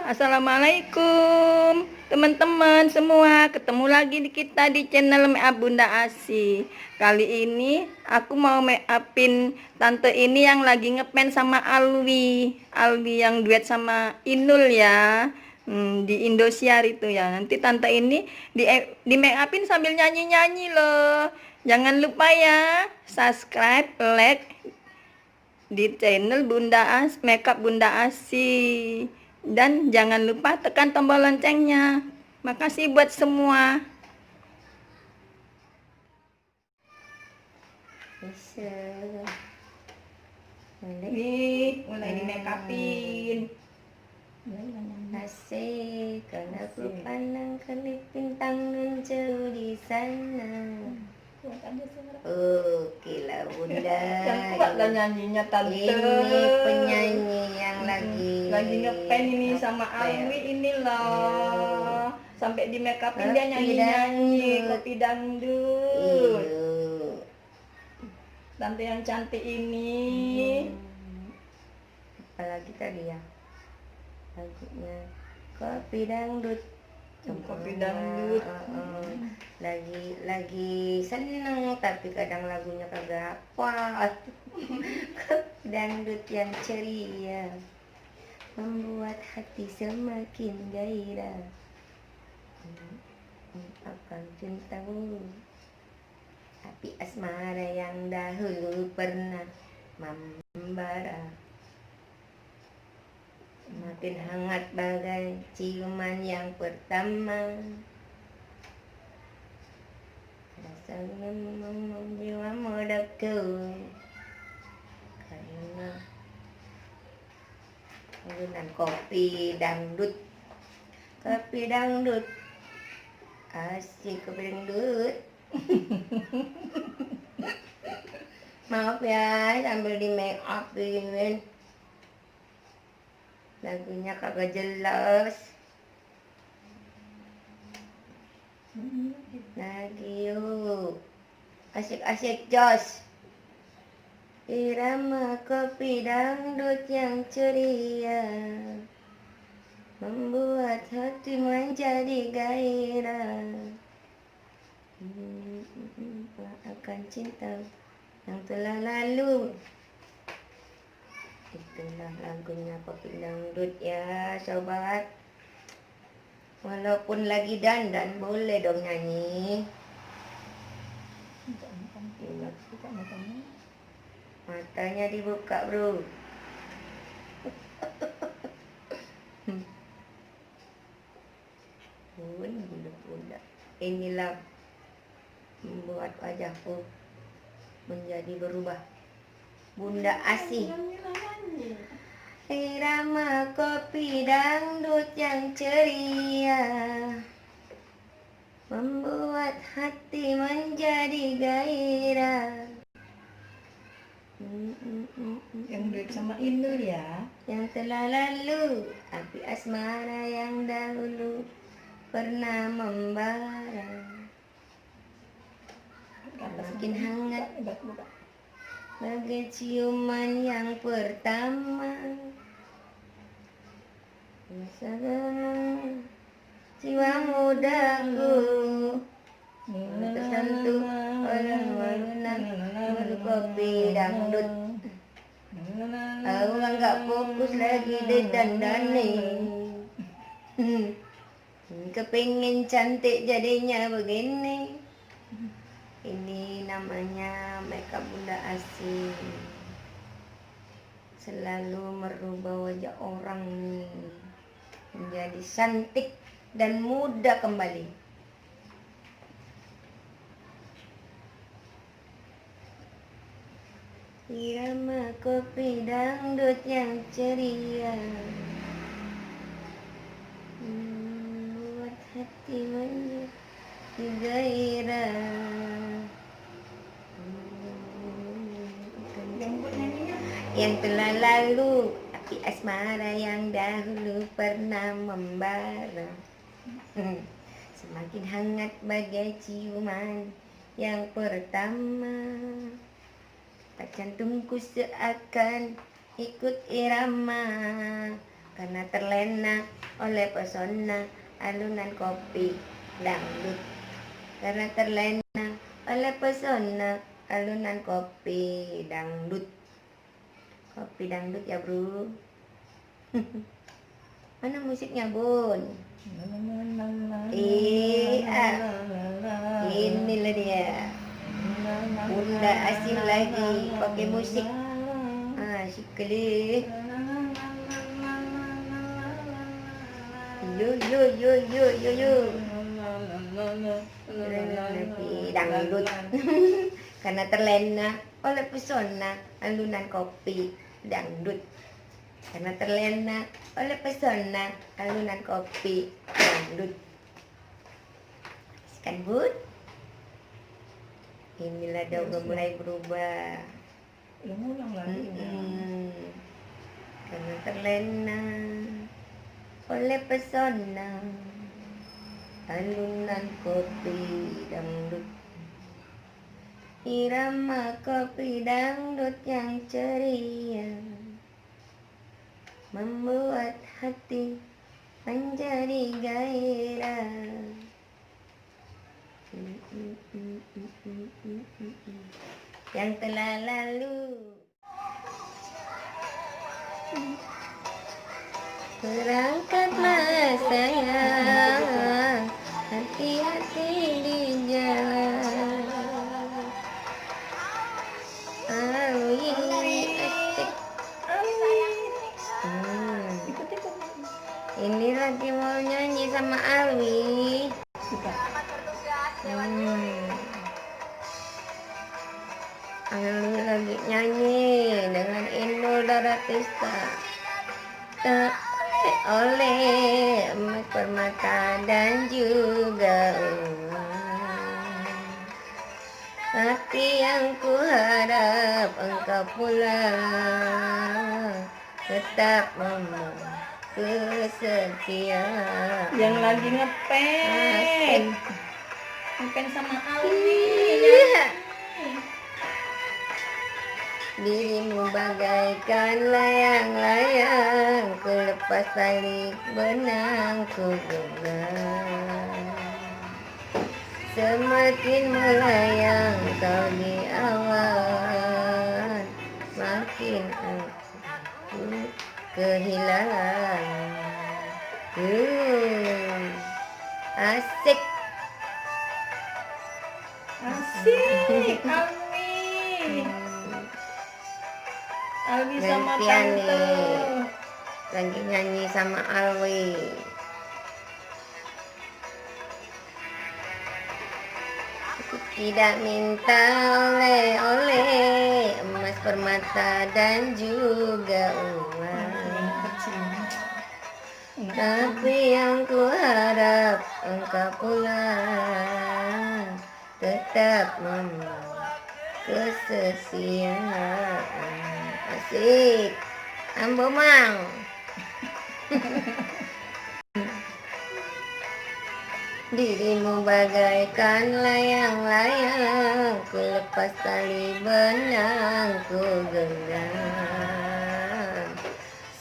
Assalamualaikum teman-teman semua. Ketemu lagi kita di channel Make Up Bunda Asi. Kali ini aku mau make upin tante ini yang lagi ngepen sama Alwi yang duet sama Inul ya. Di Indosiar itu ya. Nanti tante ini di make upin sambil nyanyi-nyanyi loh. Jangan lupa ya, subscribe, like di channel Makeup Bunda Asi. Dan jangan lupa tekan tombol loncengnya. Makasih buat semua. Mulai di make upin. Asik, karena aku pandang kelip bintang nun jauh di sana. Oke lah bunda. Yang kuat lah nyanyinya tante. Ini penyanyi yang lagi ngepen ini sama Alwi ini loh. Sampai di make upin dia nyanyi-nyanyi kopi dangdut. Tante yang cantik ini. Apalagi tadi ya lagunya kopi dangdut. Kopi dangdut. Lagi seneng tapi kadang lagunya kagak apa. Kopi dangdut yang ceria membuat hati semakin gairah. Akan cintamu, api asmara yang dahulu pernah membara, semakin hangat bagai ciuman yang pertama. Rasanya jiwa modapku karena penggunaan kopi dangdut. Kopi dangdut, asik kopi dangdut. Maaf ya, sambil di make upin. Lagunya kagak jelas. Lagi yuk, asik-asik jos. Irama kopi dangdut yang ceria membuat hati menjadi gairah. Akan cinta yang telah lalu. Itulah lagunya kopi dangdut ya sobat. Walaupun lagi dandan boleh dong nyanyi. Matanya dibuka bro. Bunda. Inilah membuat wajahku menjadi berubah. Bunda Asi. Irama kopi dangdut yang ceria membuat hati menjadi gairah. Yang duet sama Inul ya. Yang telah lalu, api asmara yang dahulu pernah membara, makin hangat bagai ciuman yang pertama. Rasakan jiwa mudaku tersentuh oleh walunan kopi dangdut. Aku nggak fokus lagi di dandani. Kepingin cantik jadinya begini. Ini namanya makeup Bunda Asi. Selalu merubah wajah orang menjadi cantik dan muda kembali. Irama kopi dangdut yang ceria membuat hati menjadi gairah. Yang telah lalu, api asmara yang dahulu pernah membara, semakin hangat bagai ciuman yang pertama. Tak jantungku seakan ikut irama karena terlena oleh pesona alunan kopi dangdut. Karena terlena oleh pesona alunan kopi dangdut. Kopi dangdut ya bro. Mana musiknya bun? Inilah dia. Bunda Asim lagi pakai musik. Asyik kali. Yo. Dangdut. Karena terlena oleh pesona alunan kopi dangdut. Karena terlena oleh pesona alunan kopi dangdut. Kan bud? Inilah dia udah mulai berubah. Ulang lagi. Karena terlena oleh pesona alunan kopi dangdut. Irama kopi dangdut yang ceria membuat hati menjadi gairah. Yang telah lalu berangkatlah sayang, hati-hati di jalan. Asik. Ini lagi mau nyanyi sama Alwi. Alwi lagi nyanyi dengan Indul Daratista. Tak oleh emas permata dan juga uang. Hati yang kuharap engkau pulang, tetap memang kesetiaan. Yang lagi ngepen. Ngepen sama Alwi. Dirimu bagaikan layang-layang, ku lepas tali benang ku genggam. Semakin melayang kau di awan, makin aku kehilangan. Asik. Asik, Alwi sama Gantian Tante. nih, lagi nyanyi sama Alwi. Tidak minta oleh-oleh emas permata dan juga uang, tapi yang ku harap engkau pulang, tetap memang kesetiaan. Asik, ambo mang. Dirimu bagaikan layang-layang, ku lepas tali benang ku genggam.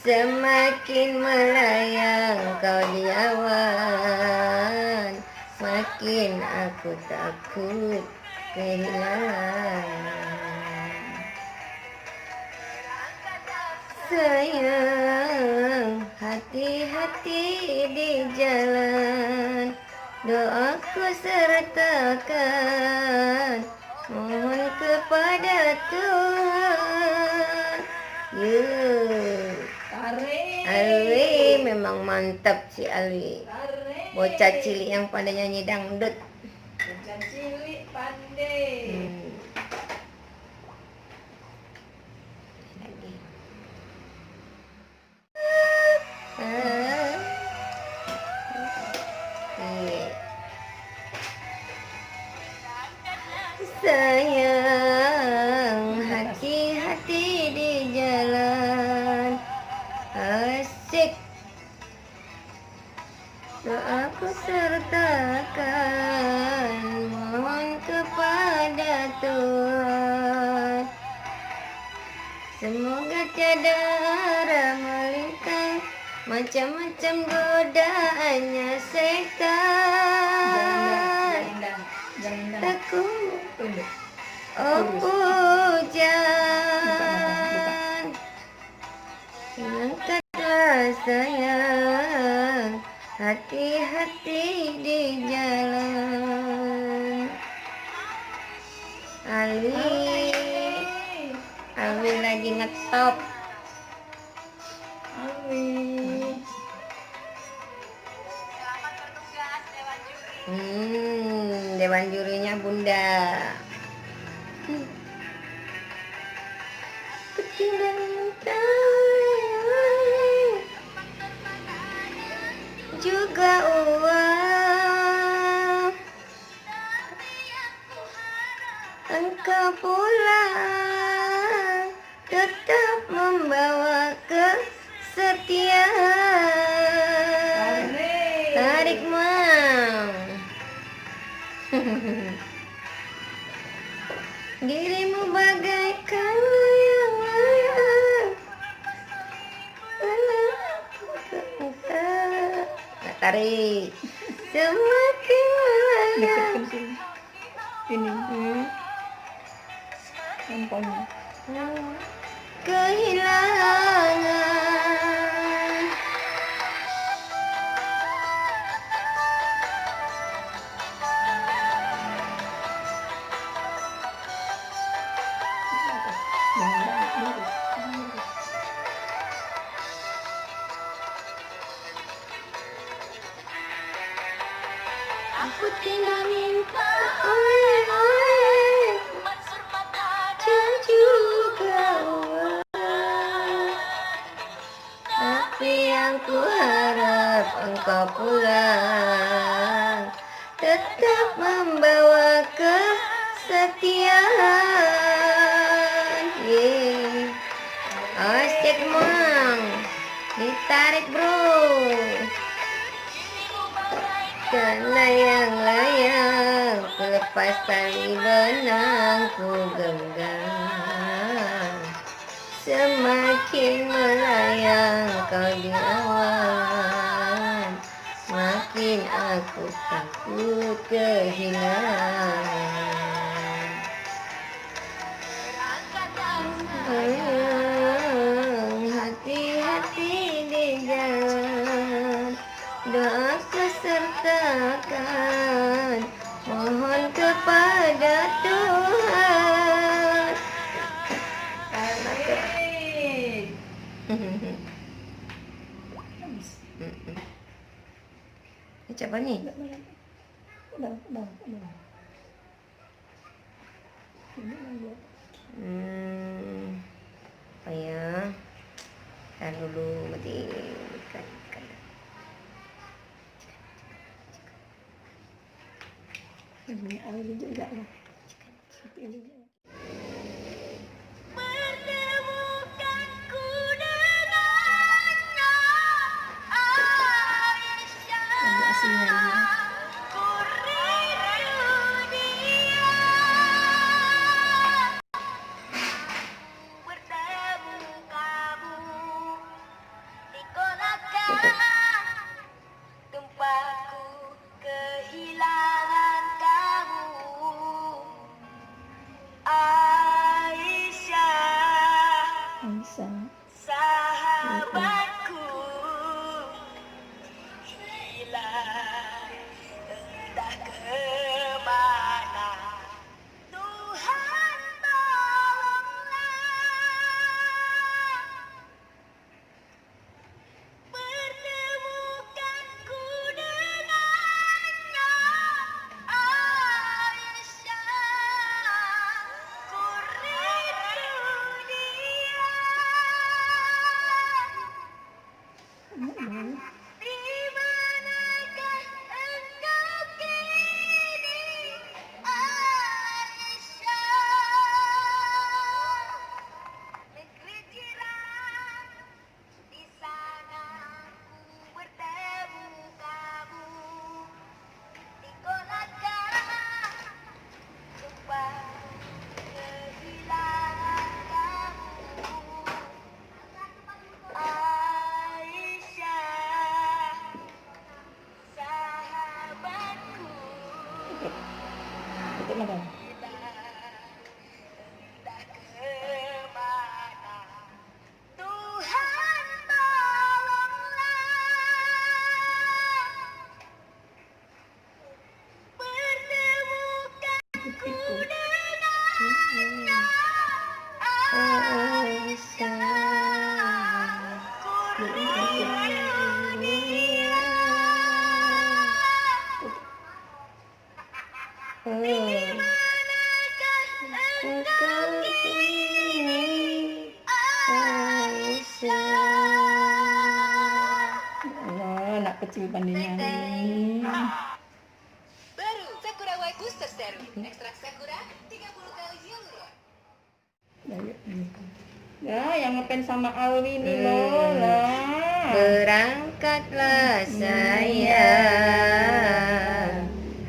Semakin melayang kau di awan, makin aku takut kehilangan. Sayang, hati-hati di jalan, doaku sertakan, mohon kepada Tuhan. Alwi memang mantap si Alwi. Bocah cilik yang pada nyanyi dangdut. Bocah cilik pandai. Sayang, hati-hati di jalan. Asik. Doaku sertakan, mohon kepada Tuhan. Semoga tiada arah melintas macam-macam godaannya setan. Aku oh pujan, angkatlah sayang, hati-hati di jalan. Alwi lagi ngetop. Dewan jurinya Bunda. Juga uang, engkau pulang tetap membawa kesetiaan. Tarik mang. Dirimu bagaikan layang-layang, tarik semakin melayang. Ini handphonenya. Kehilangan. Aku tidak minta oleh-oleh dan juga uang, tapi yang ku harap engkau pulang tetap membawa kesetiaan. Asik mang, ditarik bro. Kan layang-layang, lepas tali benang ku genggam. Semakin melayang kau di awan, makin aku takut kehilangan. Hati-hati di jalan, doaku sertakan, mohon kepada Tuhan. Siapa nih? Udah. Apa ya? Tahan dulu, mati. Ini Alwi juga lah. Lagu asinan. Aisyah. Sahabatku hilang entah kemana. Tuhan tolonglah, pertemukanku dengannya. Aisyah, ku rindu dia. Di manakah engkau kini, Aisyah? Negeri jiran, di sana ku bertemu kamu. Di Kolaka, jumpa kehilangan kamu. Aisyah. Allah, anak kecil pandai nyanyi. Baru Sakura White Booster Serum. Ekstrak Sakura 30 kali hyaluronic. Ya, yang ngefans sama Alwi nih Lola. Berangkatlah sayang,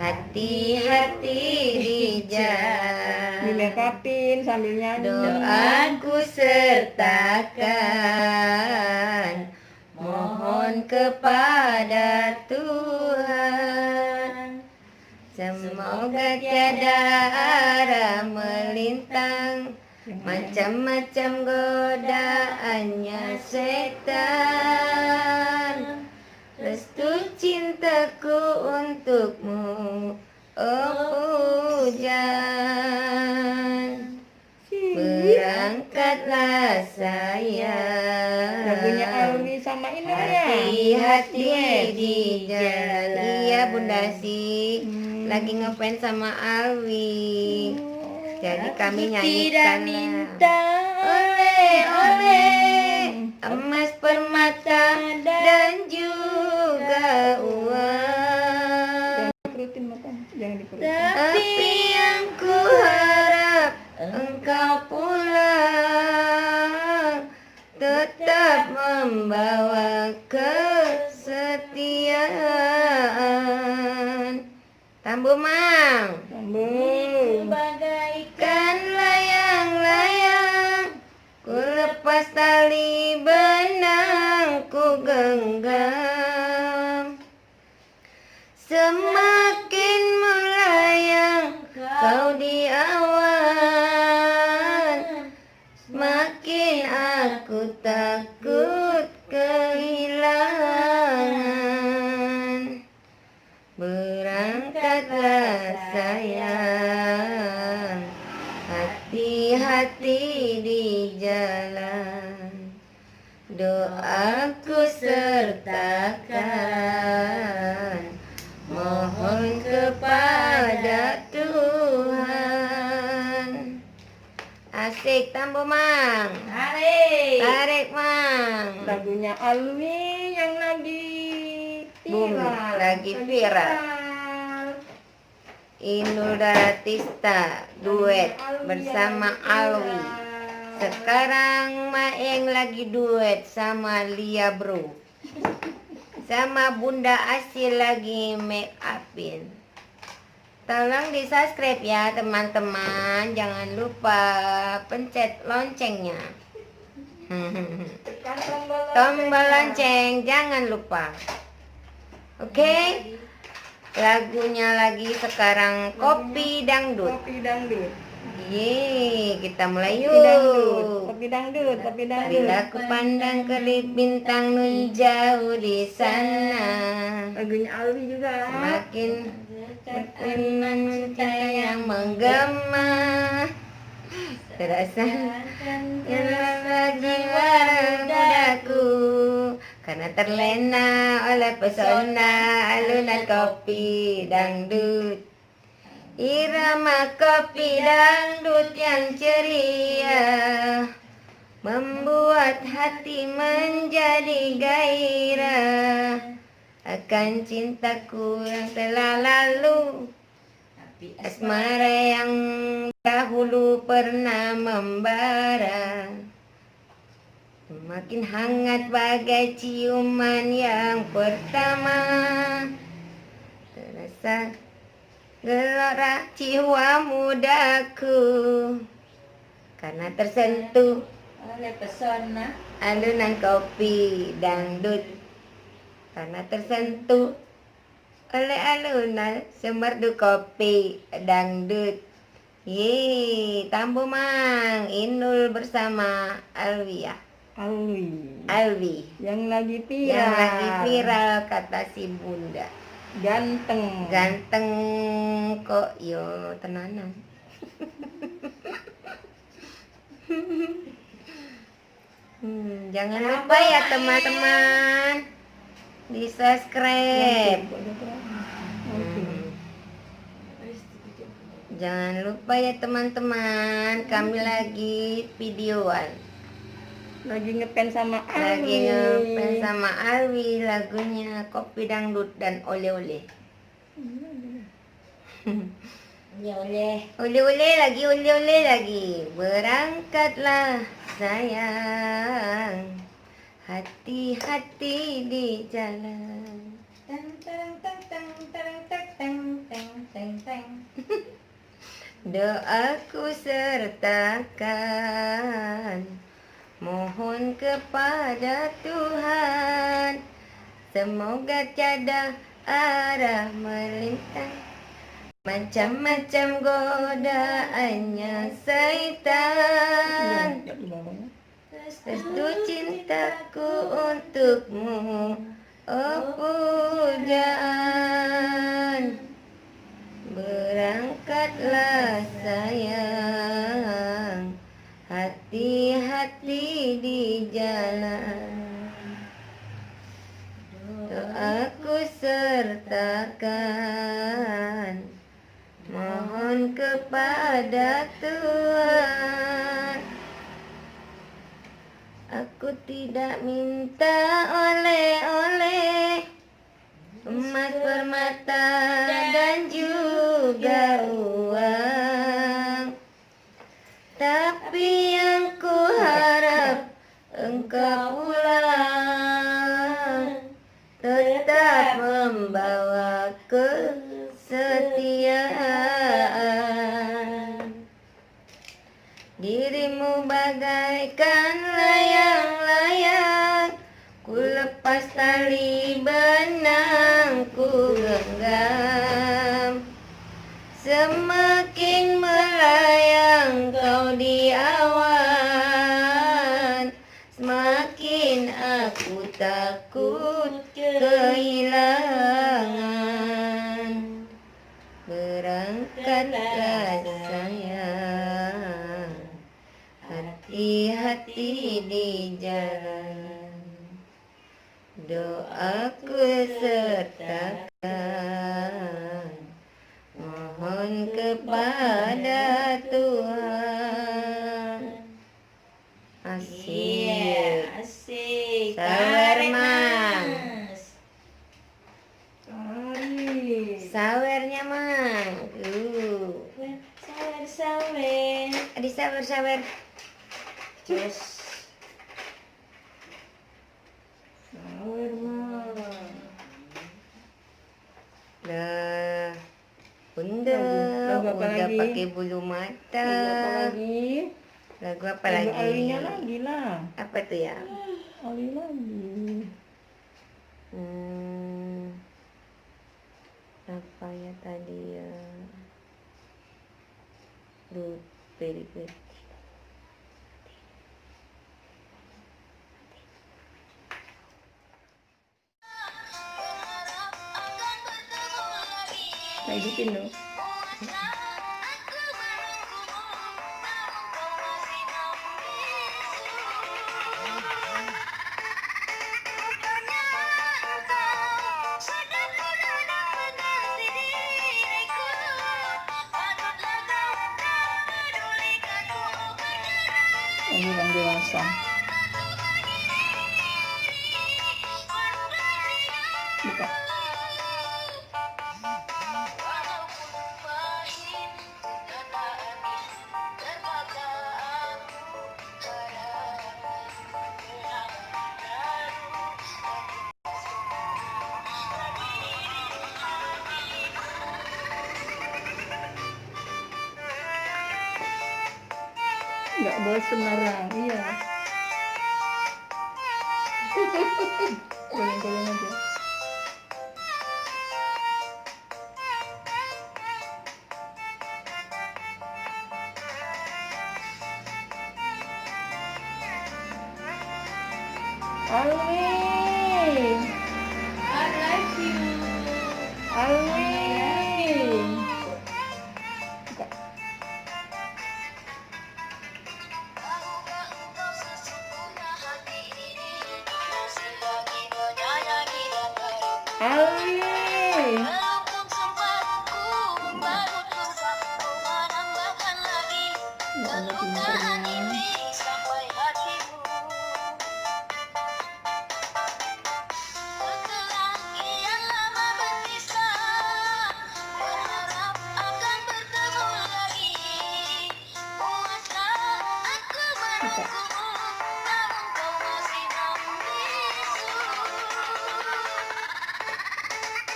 hati-hati di jalan. Dimakeup-in sambil nyanyi. Doaku sertakan, mohon kepada Tuhan. Semoga tiada arah melintang, macam-macam godaannya setan. Restu cintaku untukmu, oh pujan. Berangkatlah sayang, Lagunya Alwi sama Inul ya. hati-hati di jalan. Iya Bunda sih lagi ngefans sama Alwi. Jadi kami nyanyikan oleh emas permata dan juga uang. Dikerutin mata, jangan dikerutin. Tapi yang ku harap engkau pulang, tetap membawa kesetiaan. Tambu Mang, Sambung. bagaikan layang-layang, ku lepas tali benang ku genggam. Semakin melayang kau di awan, semakin aku takut kehilangan. Berangkatlah sayang, hati-hati di jalan. Doaku sertakan, mohon kepada Tuhan. Asik Tambu Mang. Tarik Mang. Lagunya Alwi yang lagi viral. Lagi viral. Inul Daratista duet bersama Alwi. Sekarang Maeng lagi duet sama Lia Bro. Sama Bunda Asi lagi make upin. Tolong di subscribe ya teman-teman. Jangan lupa pencet loncengnya. Tombol lonceng jangan lupa. Oke? Lagunya lagi sekarang Kopi Dangdut. Kopi dangdut. Yeay, kita mulai Kopi dangdut. yuk. Kopi dangdut. Kopi dangdut. Bila ku pandang kelip bintang nun jauh di sana, Lagunya Alwi juga. makin berkenan cahaya yang menggema, terasa nyala jiwa mudaku, karena terlena oleh pesona alunan kopi dangdut. Irama kopi dangdut yang ceria membuat hati menjadi gairah akan cintaku yang telah lalu, asmara yang dahulu pernah membara, makin hangat bagai ciuman yang pertama. Terasa gelora jiwa mudaku karena tersentuh oleh pesona alunan kopi dangdut, karena tersentuh oleh alunan semerdu kopi dangdut. Yeay, Tambu Mang, Inul bersama Alwi ya. Alwi yang lagi viral. yang lagi viral kata si Bunda. Ganteng. Ganteng kok yo tenanan. Jangan lupa ya teman-teman di subscribe. Jangan lupa ya teman-teman, kami lagi videoan. Lagi ngepen sama Lagi Alwi. ngefans sama Alwi, lagunya Kopi Dangdut dan Oleh-oleh. Oleh-oleh lagi. Berangkatlah sayang, hati-hati di jalan. Tang tang tang tang tang tang tang tang tang. Doaku sertakan, mohon kepada Tuhan, semoga tiada arah melintang, macam-macam godaannya syaitan. Restu cintaku untukmu, oh pujaan. Berangkatlah sayang, hati-hati di jalan. Doaku sertakan, mohon kepada Tuhan. Aku tidak minta oleh-oleh, emas, permata, dan juga uang, tapi yang ku harap engkau pulang, tetap membawa kesetiaan. Dirimu bagaikan layang-layang, ku lepas tali benang ku genggam. Semakin melayang kau di awan, semakin aku takut kehilangan. Berangkatlah sayang, hati-hati di jalan. Doaku sertakan, mohon kepada Tuhan. Asik. Asik. Sawer mang. Sawernya mang. Sawer. Adi sawer. Cus. Sawer mah. Nah, bunda Lagu apa udah lagi? pakai bulu mata. Apa lagi? Lagu apa Lagu lagi? Alwinya lagi lah. Apa tuh ya? Alwi lagi. Apa ya tadi ya? Lupa. Kayak gitu loh. Lagu orang dewasa. Buka. Nggak bosan orang, iya. Goyang-goyang aja. Alwi. I love you. Alwi. Buka. Ali. Walaupun sempat ku membangun rumah, kau menambahkan lagi Ya Allah, kedukaan pinternya. ini sampai hatimu. Setelah kian lama berpisah, berharap akan bertemu lagi. Puaslah aku menunggumu, namun kau masih membisu.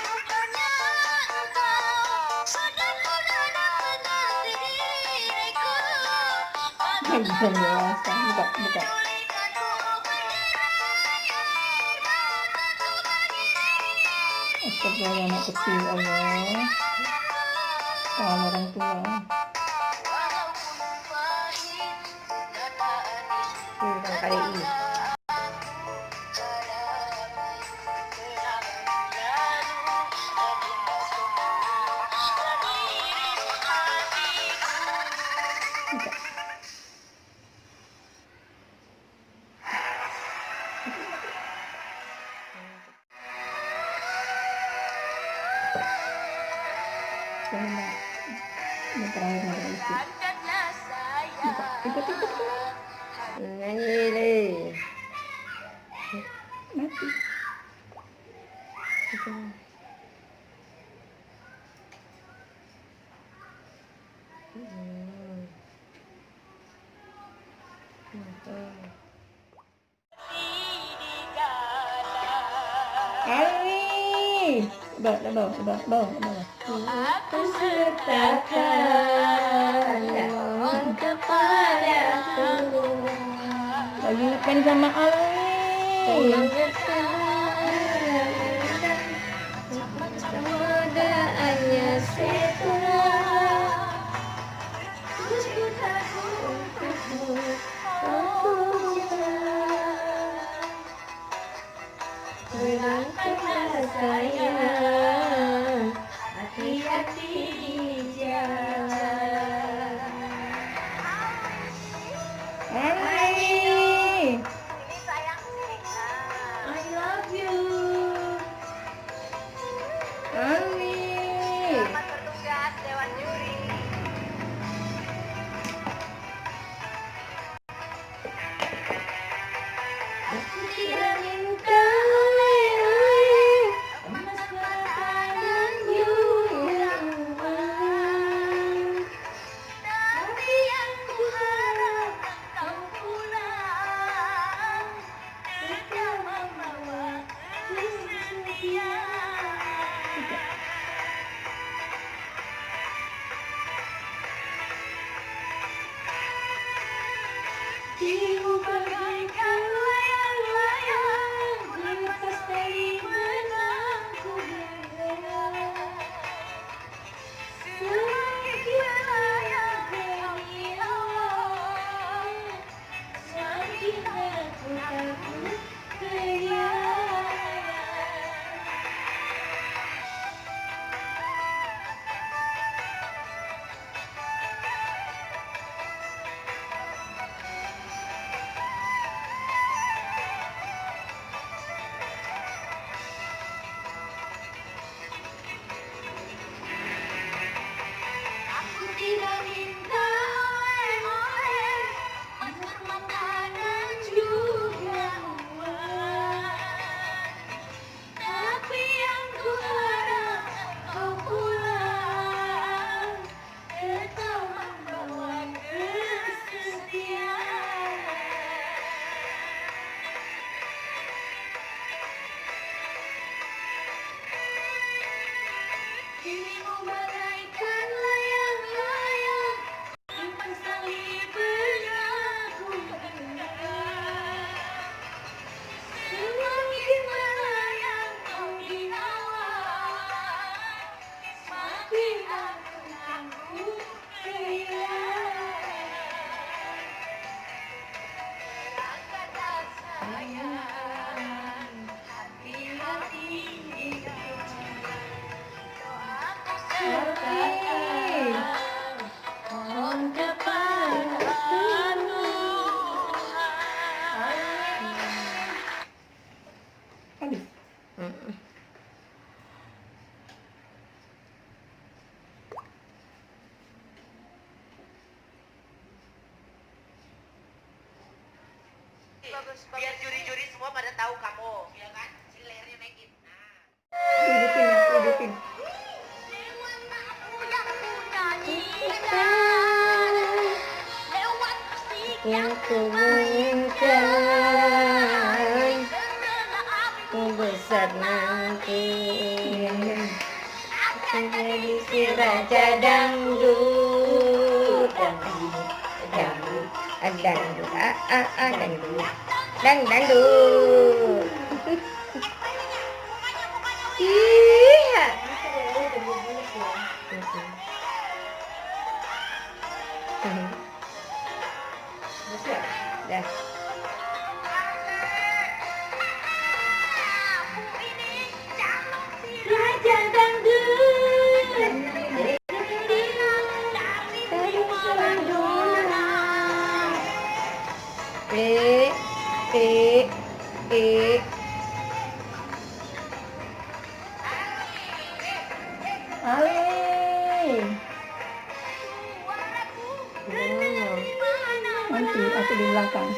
Rupanya engkau sudah dapat diriku. Belum dewasa. Buka, buka. Astagfirullah, anak kecil, Allah. Sama orang tua. Walaupun pahit, kata Anis, Bang kali ini. Buka. Sekarang nak. Ini terakhir nak isi. Buka. Ikut, ikut. Nyanyi deh. Mati. Ali. Bawa. Aku sertakan kepadaku. Lagi ngepen sama Ali. Semudaannya setelah Tujuanku untukmu, berangkatlah sayang, hati-hati di jalan. Ali. ini sayang seringan. I love you. Ali. Selamat bertugas Dewan Juri. Aku tidak minta oleh-oleh, emas mata dan juga uang. Tapi yang ku harap engkau pulang, engkau membawa kesetiaan. Dirimu bagaikan layang-layang lepas dari benangku bayang. Semakin melayang kau di awan, semakin aku takut kehilangan. Aku tidak minta oleh-oleh, emas mata dan juga uang. Tapi yang ku harap kau pulang, engkau membawa kesetiaan. Dirimu bagaikan layang-layang lepas dari benangku bayang. Semakin melayang kau di awan, semakin aku takut kehilangan. Berangkatlah sayang, hati-hati di jalan. Doaku sertakan, mohon kepada Tuhan. Habis. Biar juri-juri semua pada tahu kamu, ya kan? Sini lehernya naikin. Nah. Dudukin aku, dudukin. Yang ku inginkan, ku besar nanti menjadi si raja dangdut. Dangdut, dangdut, dangdut, dangdut. Iya. Dah. Raja dangdut. E, E, E. Ali. Nanti aku di belakang.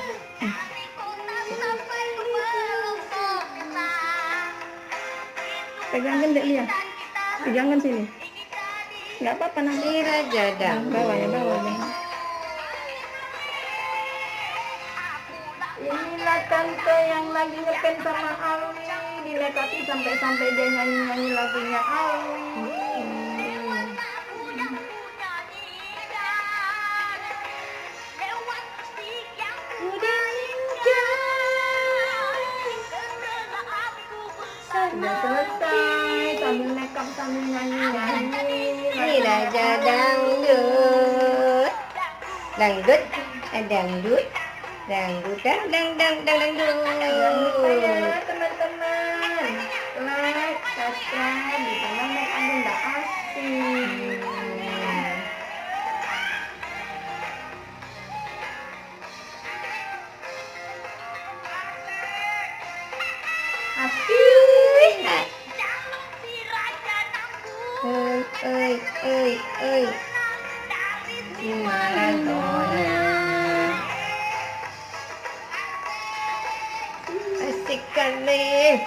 Pegangkan dek Lia. Pegangkan sini. Nggak apa-apa nanti. Si raja dangdut. Bawa ya, bawa ya. Inilah tante yang lagi ngefans sama Alwi. Dilekati sampai dia nyanyi-nyanyi lagunya Alwi. Sudah selesai, sambil makeup sambil nyanyi-nyanyi. Si raja dangdut. Dangdut, dangdut. Dangdut, dangdut. Jangan lupa ya teman-teman, like, subscribe di channel Make Up Bunda Asih. Asih. Oi. Si Maradona. Asik kali.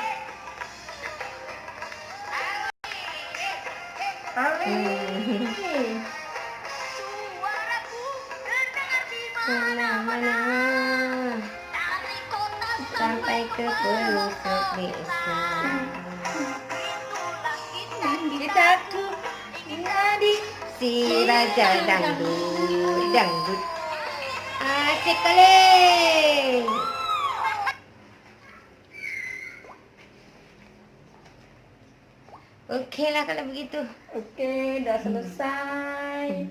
Mana-mana sampai ke pelosok desa. Kita menjadi si raja dangdut. Asik kali. Oke lah kalau begitu. Oke, udah selesai.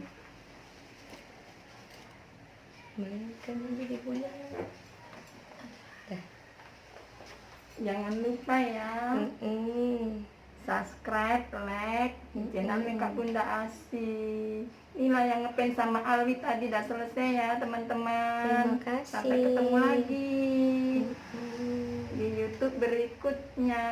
Makan jadi pulang. Jangan lupa ya, subscribe, like di channel Make Up Bunda Asih. Inilah yang ngefans sama Alwi tadi, udah selesai ya teman-teman. Terima kasih. Sampai ketemu lagi di YouTube berikutnya.